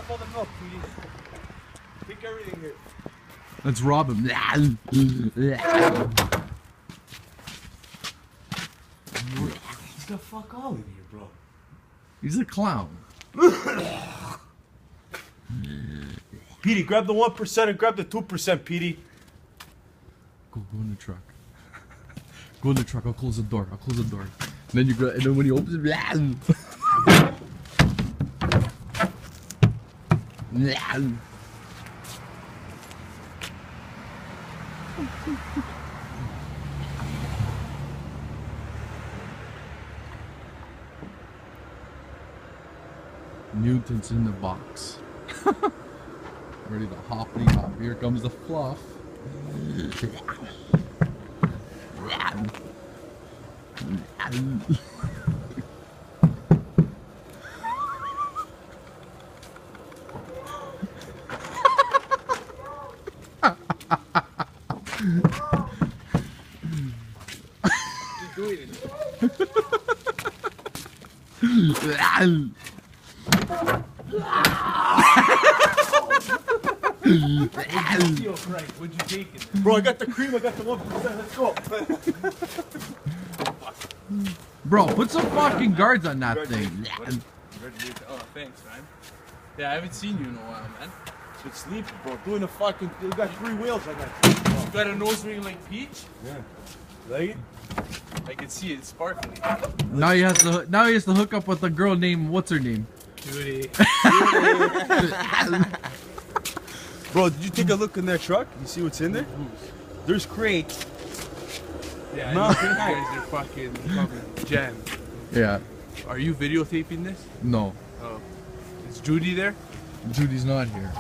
off all the milk, Petey. Take everything here. Let's rob him. Get the fuck out of here, bro. He's a clown. Petey, grab the 1% and grab the 2%, Petey. Go in the truck. Go in the truck. I'll close the door. And then you grab, and then when he opens it, Newton's in the box. Ready to hoppity hop. Here comes the fluff. What'd you take it? Bro, I got the cream, I got the 1%, let's go. Bro, put some fucking guards on that thing. Oh, thanks, man. Yeah, I haven't seen you in a while, man. It's sleepy, bro. Doing the fucking, you got 3 wheels, I got. You got a nose ring like Peach? Yeah. Like it? I can see it sparkling. Now he has to hook up with a girl named what's her name? Judy. Bro, did you take a look in that truck? You see what's in there? There's crates. Yeah, No. you guys are fucking jammed. Yeah. Are you videotaping this? No. Oh. Is Judy there? Judy's not here.